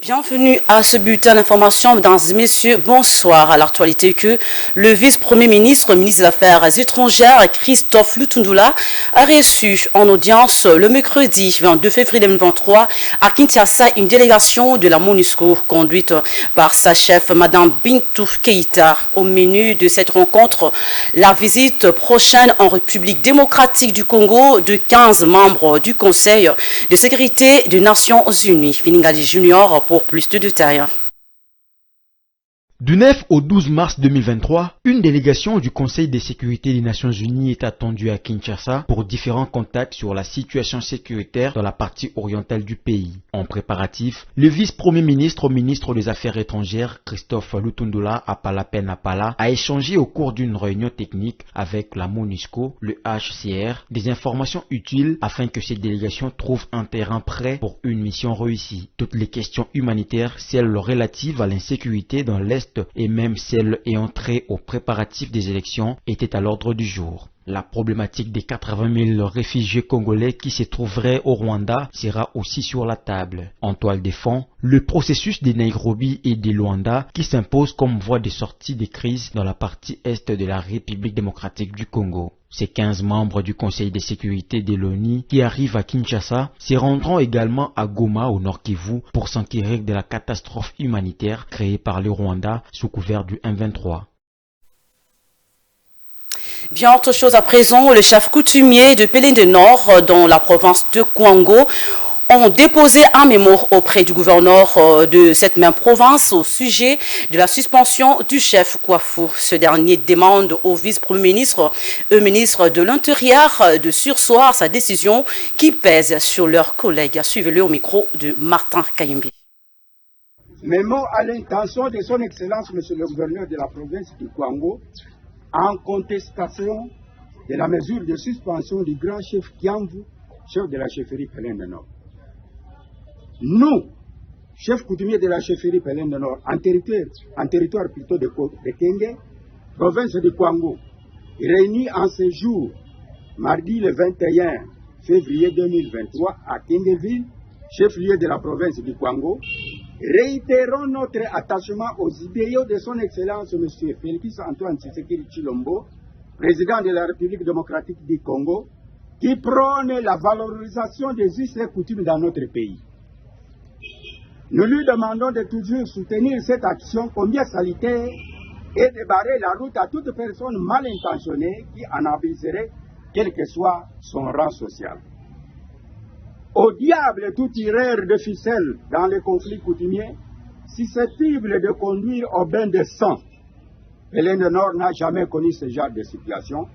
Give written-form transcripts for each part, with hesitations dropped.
Bienvenue à ce bulletin d'information, mesdames et messieurs. Bonsoir. À l'actualité que le vice-premier ministre, ministre des Affaires étrangères, Christophe Lutundula, a reçu en audience le mercredi 22 février 2023 à Kinshasa une délégation de la MONUSCO conduite par sa chef, Madame Bintou Keïta. Au menu de cette rencontre, la visite prochaine en République démocratique du Congo de 15 membres du Conseil de sécurité des Nations Unies. Finingali Junior pour plus de détails. Du 9 au 12 mars 2023, une délégation du Conseil de sécurité des Nations Unies est attendue à Kinshasa pour différents contacts sur la situation sécuritaire dans la partie orientale du pays. En préparatif, le vice-premier ministre, ministre des Affaires étrangères, Christophe Lutundula Apala, a échangé au cours d'une réunion technique avec la MONUSCO, le HCR, des informations utiles afin que cette délégation trouve un terrain prêt pour une mission réussie. Toutes les questions humanitaires, celles relatives à l'insécurité dans l'Est et même celles ayant trait aux préparatifs des élections étaient à l'ordre du jour. La problématique des 80 000 réfugiés congolais qui se trouveraient au Rwanda sera aussi sur la table. En toile de fond, le processus de Nairobi et de Luanda qui s'impose comme voie de sortie des crises dans la partie est de la République démocratique du Congo. Ces 15 membres du Conseil de sécurité de l'ONU qui arrivent à Kinshasa se rendront également à Goma au Nord Kivu pour s'enquérir de la catastrophe humanitaire créée par le Rwanda sous couvert du M23. Bien autre chose à présent, le chef coutumier de Pelende-Nord dans la province de Kwango ont déposé un mémo auprès du gouverneur de cette même province au sujet de la suspension du chef Kouafou. Ce dernier demande au vice-premier ministre et ministre de l'Intérieur de surseoir sa décision qui pèse sur leurs collègues. Suivez-le au micro de Martin Kayembi. Mémo à l'intention de son Excellence, Monsieur le gouverneur de la province du Kwango, en contestation de la mesure de suspension du grand chef Kiamvu, chef de la chefferie Pelende-Nord. Nous, chef coutumier de la chefferie Pelende-Nord, en territoire plutôt de Kenge, province de Kwango, réunis en ce jour, mardi le 21 février 2023, à Kengeville, chef-lieu de la province du Kwango, réitérons notre attachement aux idéaux de son Excellence M. Félix Antoine Tshisekedi Tshilombo, président de la République démocratique du Congo, qui prône la valorisation des us et coutumes dans notre pays. Nous lui demandons de toujours soutenir cette action combien salutaire et de barrer la route à toute personne mal intentionnée qui en abuserait, quel que soit son rang social. Au diable tout tireur de ficelle dans les conflits coutumiers, susceptible de conduire au bain de sang. Pelende-Nord n'a jamais connu ce genre de situation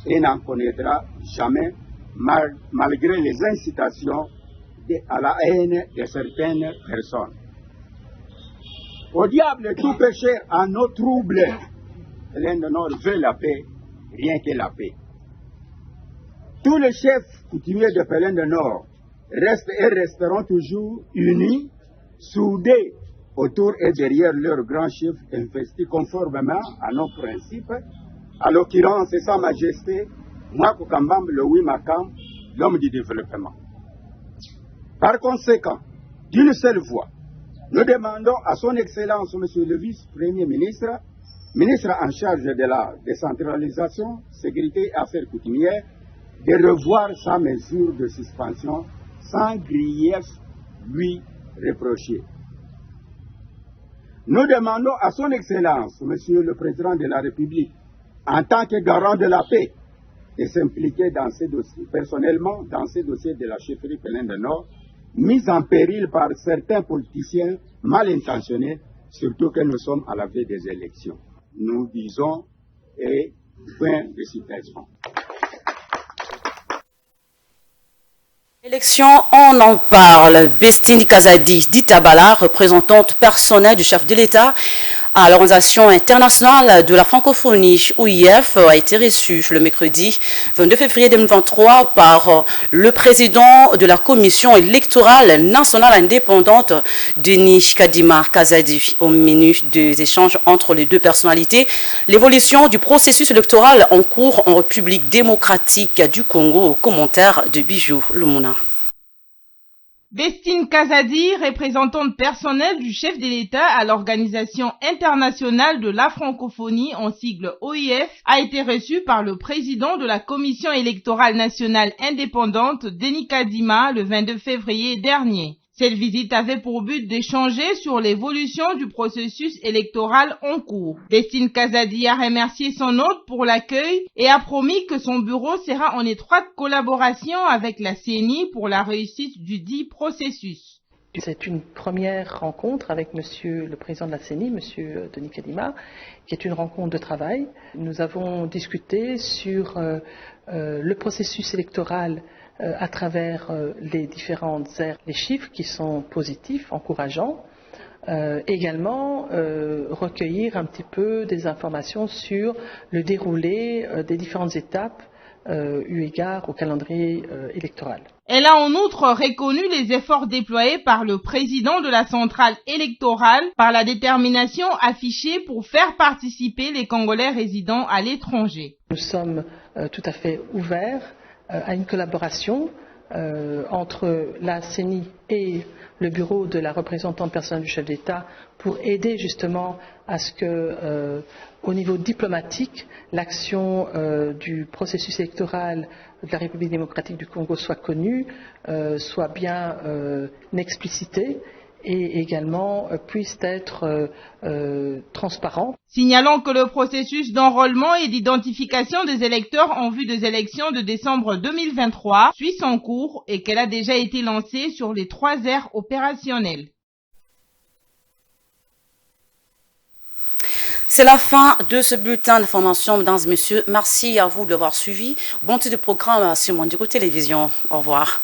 et n'en connaîtra jamais malgré les incitations à la haine de certaines personnes. Au diable tout péché à nos troubles. Pelende-Nord veut la paix, rien que la paix. Tous les chefs coutumiers de Pelende-Nord restent et resteront toujours unis, soudés autour et derrière leur grand chef investi conformément à nos principes, à l'occurrence Sa Majesté Mwaku Kambambe le Wimakam, l'homme du développement. Par conséquent, d'une seule voix, nous demandons à son Excellence, Monsieur le Vice-Premier ministre, ministre en charge de la décentralisation, sécurité et affaires coutumières, de revoir sa mesure de suspension sans grief lui reprocher. Nous demandons à son Excellence, Monsieur le Président de la République, en tant que garant de la paix, de s'impliquer dans ces dossiers, personnellement dans ces dossiers de la chefferie Pelende-Nord, mis en péril par certains politiciens mal intentionnés, surtout que nous sommes à la veille des élections. Nous disons, et point de citation. Élection, on en parle. Bestine Kazadi Ditabala, représentante personnelle du chef de l'État à l'Organisation internationale de la francophonie, OIF, a été reçue le mercredi 22 février 2023 par le président de la commission électorale nationale indépendante, Denis Kadima Kazadi. Au menu des échanges entre les deux personnalités, l'évolution du processus électoral en cours en République démocratique du Congo, au commentaire de Bijou Lumuna. Vestine Kazadi, représentante personnelle du chef de l'État à l'Organisation internationale de la francophonie, en sigle OIF, a été reçue par le président de la Commission électorale nationale indépendante, Denis Kadima, le 22 février dernier. Cette visite avait pour but d'échanger sur l'évolution du processus électoral en cours. Vestine Kazadi a remercié son hôte pour l'accueil et a promis que son bureau sera en étroite collaboration avec la CENI pour la réussite du dit processus. C'est une première rencontre avec Monsieur le président de la CENI, Monsieur Denis Kadima, qui est une rencontre de travail. Nous avons discuté sur le processus électoral à travers les différentes aires, les chiffres qui sont positifs, encourageants. Également recueillir un petit peu des informations sur le déroulé des différentes étapes eu égard au calendrier électoral. Elle a en outre reconnu les efforts déployés par le président de la centrale électorale par la détermination affichée pour faire participer les Congolais résidant à l'étranger. Nous sommes tout à fait ouverts à une collaboration entre la CENI et le bureau de la représentante personnelle du chef d'État pour aider justement à ce que, au niveau diplomatique, l'action du processus électoral de la République démocratique du Congo soit connue, soit bien explicitée et également puisse être transparent. Signalons que le processus d'enrôlement et d'identification des électeurs en vue des élections de décembre 2023 suit son cours et qu'elle a déjà été lancée sur les 3 aires opérationnelles. C'est la fin de ce bulletin d'information, mesdames et messieurs. Merci à vous de l'avoir suivi. Bon titre de programme sur Mondico Télévision. Au revoir.